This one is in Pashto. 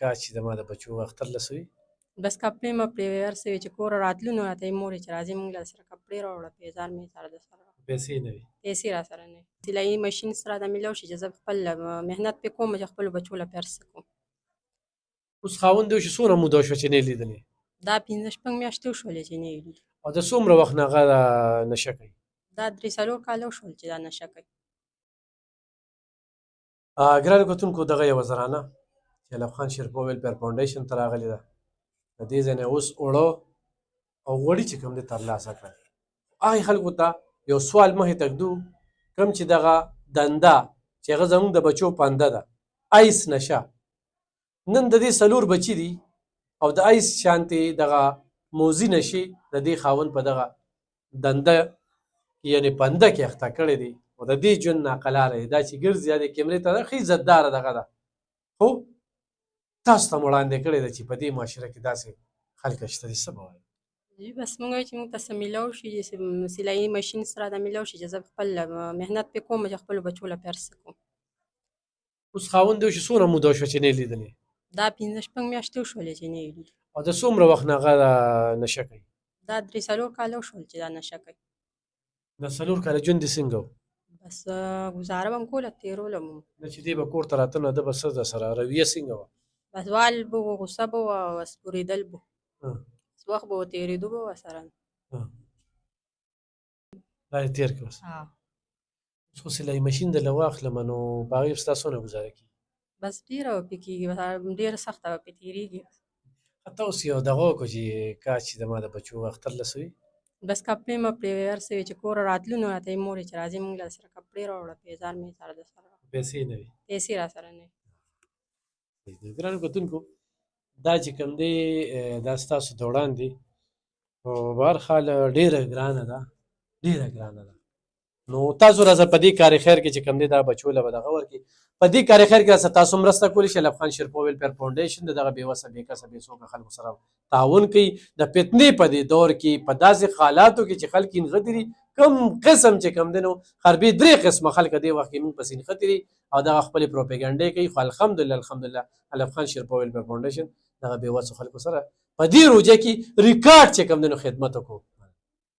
کاش چې زما د بچو اختر لسوي. بس کپړې مپړې هر څه وي چې کوره راتلو نو راته یې مورې چې راځې موږ له سره کپړې راوړه پیزار مې سره د سره پیسې نه وي. پیسې را سره نه وي. سلایي ماشین سره راته میلاو شي چې زه خپل محنت پې کوم چې خپلو بچو له پیار څه کوم. اوس خاوند دی چې څومره موده شوه چې نه یې لیدلې؟ دا 15 شپږ میاشتې وشولې چې نه یې لیدلي. او د څومره وخت نه هغه نشه کوي؟ دا 3-4 کاله وشول چې دا نشه کوي. ګرانو کتونکو دغه یوه زنانه چې علف خان شیرپور ویلفیر فاونډیشن ته راغلې ده، د دې ځای نه اوس اوړه او غوړي چې کوم دی ترلاسه کړل. هغې خلکو ته یو سوال مخې ته ږدو، کوم چې دغه دنده چې هغه زموږ د بچو پنده ده، ایس نشه، نن د دې 4 بچي دي او د ایس شانتې دغه موزي نشي د دې خاوند په دغه دنده یعنې پنده کې اخته کړی دی او د دې ژوند ناقلاره دی. دا چې ګرځي دا د کیمرې ته ښه عزتداره دغه ده، خو تاسو ته مو وړاندې کړې ده چې په دې معاشره کې داسې خلک شته دي. څه به وایي؟ بس موږ وایو چې موږ ته څه میلاو شي چې سلایي ماشین سره راته میلاو شي چې زه خپل محنت پې کوم چې خپلو بچو له پیار څه کوم. اوس خاوند دی چې څومره موده شوه چې نه یې لیدلې؟ دا 15 شپږ میاشتې وشولې چې نه یې لیدلي. او د څومره وخت نه هغه نشه کوي؟ دا 3-4 کاله وشول چې دا نشه کوي. دا 4 کاله ژوند دې څنګه و؟ بس ګزاره به م کوله تېروله م. نه چې دی به کور ته راته نه ده به څه درسره رویه څنګه وه؟ بس وال به و، غوسه به وه، بس پورېدل به، بس وخت به و تېرېدو به ورسره. دا دې تېر کړه. اوس خو سلایي ماشین درله واخلمه نو په هغې به ستا څونه ګزاره کېږي؟ بس ډېره به پې کېږي، بس ډېره سخته به پې تېرېږي. ته اوس یو دغه وکړو چې کاش چې زما د بچو اختر لسوي. بس کپړې مپړې هر څه وي چې کوره راتلو نو راته یې مورې چې راځې موږ له سره کپړې راوړه پیزار مې سره د سره پیسې نه وي. پیسې را سره نه وي. ګرانو کتونکو دا چې کوم دی دا ستاسو د وړاندې په هر حال ډېره ګرانه ده، ډېره ګرانه ده. نو تاسو راځه په دې کار خیر کې چې کوم دی دا بچو له به دغه ورکړي، په دې کار خیر کې راځه تاسو مرسته کولی شئ. علف خان شیرپور ویلفیر فاونډیشن د دغه بېوسه بېکسه بېڅوکه خلکو سره تعاون کوي. د فتنې په دې دور کې په داسې حالاتو کې چې خلک نښتي دي، کوم قسم چې کوم دی نو غربي 3 قسمه خلک دې وخت کې موږ پسې نښتي دي او دغه خپلې پروپیګنډې کوي. خو الحمدلله الحمدلله علف خان شیرپور ویلفیر فاونډیشن دغه بېوسو خلکو سره په دې روژه کې ریکارډ چې کوم دی نو خدمت وکړو.